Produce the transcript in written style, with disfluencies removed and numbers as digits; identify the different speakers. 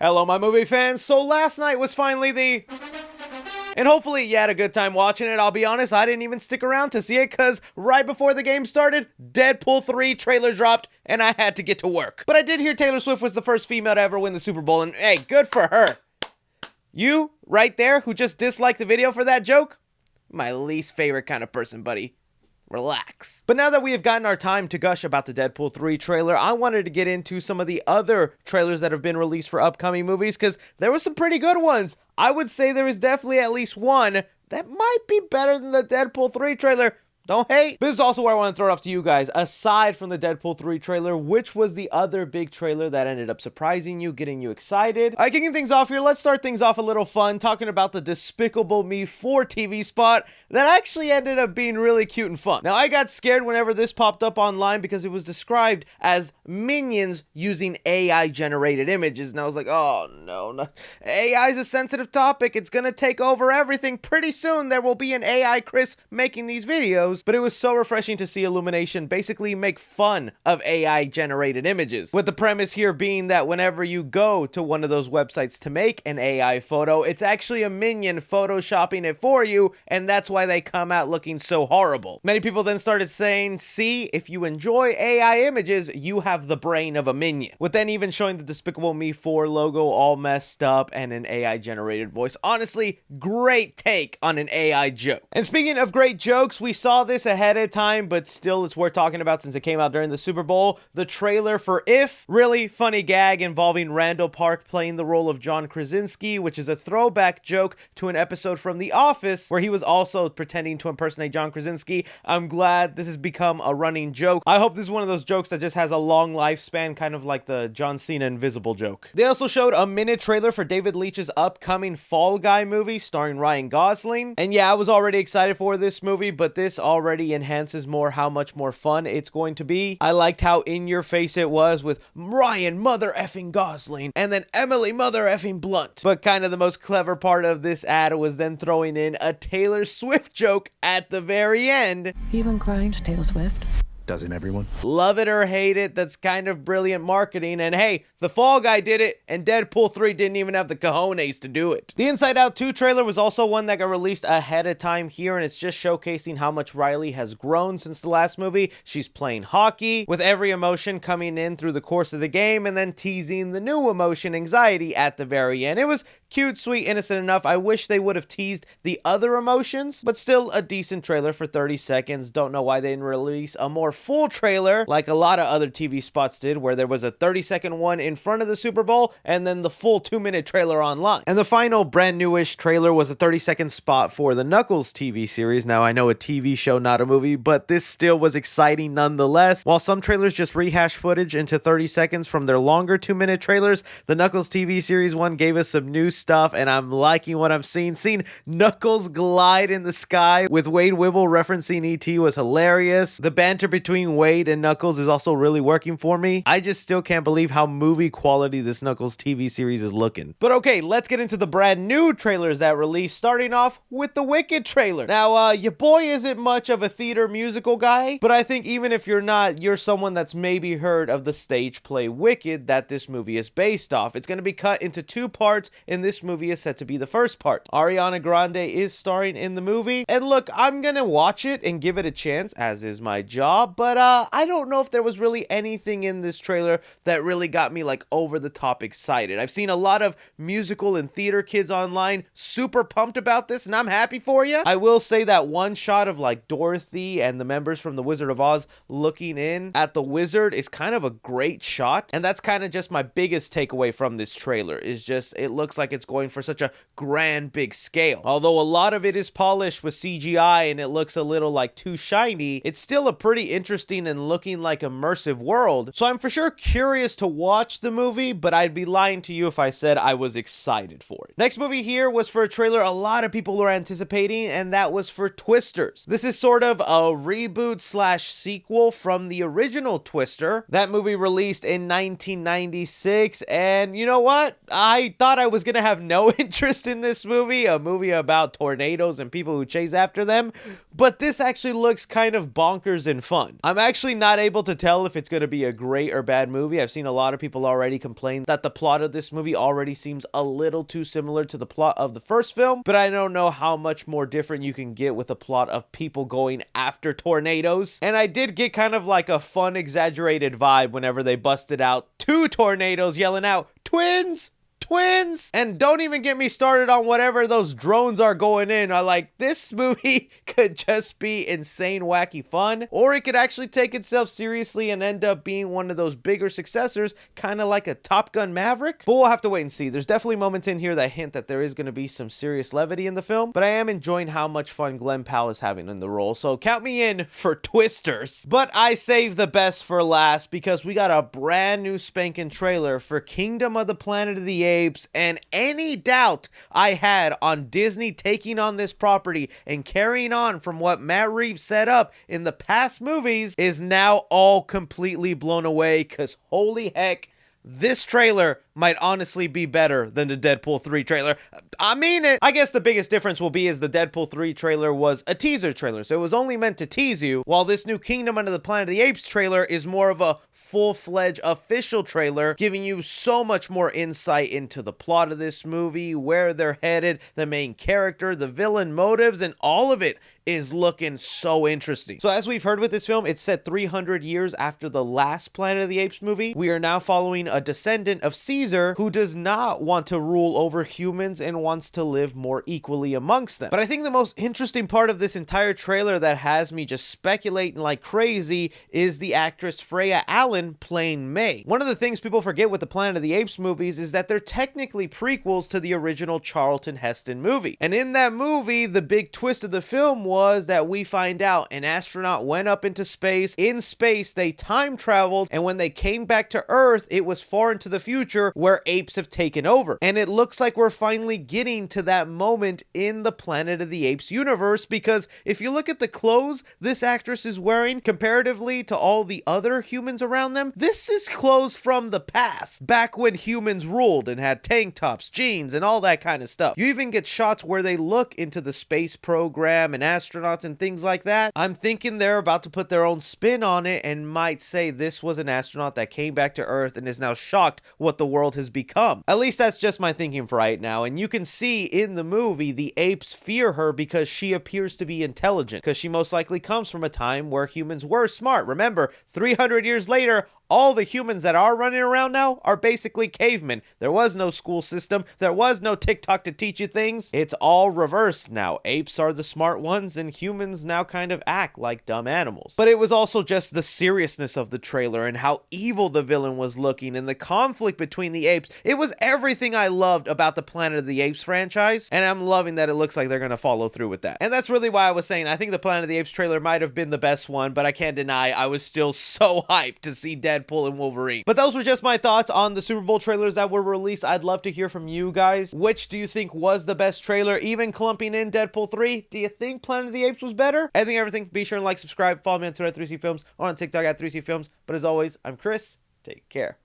Speaker 1: Hello, my movie fans. So last night was finally the... And hopefully you had a good time watching it. I'll be honest, I didn't even stick around to see it because right before the game started, Deadpool 3 trailer dropped and I had to get to work. But I did hear Taylor Swift was the first female to ever win the Super Bowl, and hey, good for her. You, right there, who just disliked the video for that joke? My least favorite kind of person, buddy. Relax. But now that we have gotten our time to gush about the Deadpool 3 trailer, I wanted to get into some of the other trailers that have been released for upcoming movies, because there were some pretty good ones. I would say there is definitely at least one that might be better than the Deadpool 3 trailer. Don't hate. This is also where I want to throw it off to you guys. Aside from the Deadpool 3 trailer, which was the other big trailer that ended up surprising you, getting you excited? All right, kicking things off here, let's start things off a little fun, talking about the Despicable Me 4 TV spot that actually ended up being really cute and fun. Now, I got scared whenever this popped up online because it was described as minions using AI-generated images, and I was like, oh, no. AI is a sensitive topic. It's gonna take over everything. Pretty soon, there will be an AI Chris making these videos. But it was so refreshing to see Illumination basically make fun of AI generated images, with the premise here being that whenever you go to one of those websites to make an AI photo, it's actually a minion photoshopping it for you, and that's why they come out looking so horrible. Many people then started saying, see, if you enjoy AI images, you have the brain of a minion, with then even showing the Despicable Me 4 logo all messed up and an AI generated voice. Honestly, great take on an AI joke. And speaking of great jokes, we saw this ahead of time, but still it's worth talking about since it came out during the Super Bowl. The trailer for If, really funny gag involving Randall Park playing the role of John Krasinski, which is a throwback joke to an episode from The Office where he was also pretending to impersonate John Krasinski. I'm glad this has become a running joke. I hope this is one of those jokes that just has a long lifespan, kind of like the John Cena Invisible joke. They also showed a minute trailer for David Leitch's upcoming Fall Guy movie starring Ryan Gosling. And yeah, I was already excited for this movie, but this already enhances more how much more fun it's going to be. I liked how in your face it was with Ryan mother effing Gosling and then Emily mother effing Blunt. But kind of the most clever part of this ad was then throwing in a Taylor Swift joke at the very end.
Speaker 2: You been crying to Taylor Swift?
Speaker 3: Doesn't everyone?
Speaker 1: Love it or hate it, that's kind of brilliant marketing. And hey, the Fall Guy did it, and Deadpool 3 didn't even have the cojones to do it. The Inside Out 2 trailer was also one that got released ahead of time here, and it's just showcasing how much Riley has grown since the last movie. She's playing hockey, with every emotion coming in through the course of the game, and then teasing the new emotion, anxiety, at the very end. It was cute, sweet, innocent enough. I wish they would have teased the other emotions, but still a decent trailer for 30 seconds. Don't know why they didn't release a more full trailer like a lot of other TV spots did, where there was a 30-second one in front of the Super Bowl and then the full 2-minute trailer online. And the final brand newish trailer was a 30-second spot for the Knuckles TV series. Now, I know a TV show, not a movie, but this still was exciting nonetheless. While some trailers just rehash footage into 30 seconds from their longer 2-minute trailers, the Knuckles TV series one gave us some new stuff, and I'm liking what I'm seeing. Seeing Knuckles glide in the sky with Wade Wibble referencing E.T. was hilarious. The banter between Wade and Knuckles is also really working for me. I just still can't believe how movie quality this Knuckles TV series is looking. But okay, let's get into the brand new trailers that released, starting off with the Wicked trailer. Now, your boy isn't much of a theater musical guy, but I think even if you're not, you're someone that's maybe heard of the stage play Wicked that this movie is based off. It's going to be cut into 2 parts, and this movie is set to be the first part. Ariana Grande is starring in the movie, and look, I'm gonna watch it and give it a chance, as is my job, but I don't know if there was really anything in this trailer that really got me like over the top excited. I've seen a lot of musical and theater kids online super pumped about this, and I'm happy for you. I will say that one shot of like Dorothy and the members from The Wizard of Oz looking in at the wizard is kind of a great shot, and that's kind of just my biggest takeaway from this trailer, is just it looks like it's going for such a grand big scale. Although a lot of it is polished with CGI and it looks a little like too shiny, it's still a pretty interesting and looking like immersive world. So I'm for sure curious to watch the movie, but I'd be lying to you if I said I was excited for it. Next movie here was for a trailer a lot of people were anticipating, and that was for Twisters. This is sort of a reboot slash sequel from the original Twister. That movie released in 1996, and you know what? I thought I was gonna have no interest in this movie, a movie about tornadoes and people who chase after them, but this actually looks kind of bonkers and fun. fun. I'm actually not able to tell if it's going to be a great or bad movie. I've seen a lot of people already complain that the plot of this movie already seems a little too similar to the plot of the first film, but I don't know how much more different you can get with a plot of people going after tornadoes. And I did get kind of like a fun, exaggerated vibe whenever they busted out 2 tornadoes yelling out, "Twins! Twins!" And don't even get me started on whatever those drones are going in. I like, this movie could just be insane, wacky fun, or it could actually take itself seriously and end up being one of those bigger successors, kind of like a Top Gun Maverick. But we'll have to wait and see. There's definitely moments in here that hint that there is going to be some serious levity in the film, but I am enjoying how much fun Glenn Powell is having in the role, so count me in for Twisters. But I saved the best for last because we got a brand new spanking trailer for Kingdom of the Planet of the Apes, and any doubt I had on Disney taking on this property and carrying on from what Matt Reeves set up in the past movies is now all completely blown away, because holy heck, this trailer might honestly be better than the Deadpool 3 trailer. I mean it. I guess the biggest difference will be is the Deadpool 3 trailer was a teaser trailer, so it was only meant to tease you, while this new Kingdom Under the Planet of the Apes trailer is more of a full-fledged official trailer, giving you so much more insight into the plot of this movie, where they're headed, the main character, the villain motives, and all of it is looking so interesting. So as we've heard with this film, it's set 300 years after the last Planet of the Apes movie. We are now following a descendant of Caesar who does not want to rule over humans and wants to live more equally amongst them. But I think the most interesting part of this entire trailer that has me just speculating like crazy is the actress Freya Allen playing May. One of the things people forget with the Planet of the Apes movies is that they're technically prequels to the original Charlton Heston movie. And in that movie, the big twist of the film was that we find out an astronaut went up into space. In space, they time traveled, and when they came back to Earth, it was far into the future where apes have taken over. And it looks like we're finally getting to that moment in the Planet of the Apes universe, because if you look at the clothes this actress is wearing comparatively to all the other humans around them, this is clothes from the past, back when humans ruled and had tank tops, jeans, and all that kind of stuff. You even get shots where they look into the space program and astronauts and things like that. I'm thinking they're about to put their own spin on it and might say this was an astronaut that came back to Earth and is now shocked what the world has become. At least that's just my thinking for right now. And you can see in the movie the apes fear her because she appears to be intelligent, because she most likely comes from a time where humans were smart. Remember, 300 years later, all the humans that are running around now are basically cavemen. There was no school system. There was no TikTok to teach you things. It's all reversed now. Apes are the smart ones, and humans now kind of act like dumb animals. But it was also just the seriousness of the trailer and how evil the villain was looking and the conflict between the apes. It was everything I loved about the Planet of the Apes franchise, and I'm loving that it looks like they're going to follow through with that. And that's really why I was saying I think the Planet of the Apes trailer might have been the best one, but I can't deny I was still so hyped to see Deadpool and Wolverine. But those were just my thoughts on the Super Bowl trailers that were released. I'd love to hear from you guys. Which do you think was the best trailer? Even clumping in Deadpool 3, do you think Planet of the Apes was better? Anything, everything, be sure and like, subscribe, follow me on Twitter at 3C Films or on TikTok at 3C Films. But as always, I'm Chris. Take care.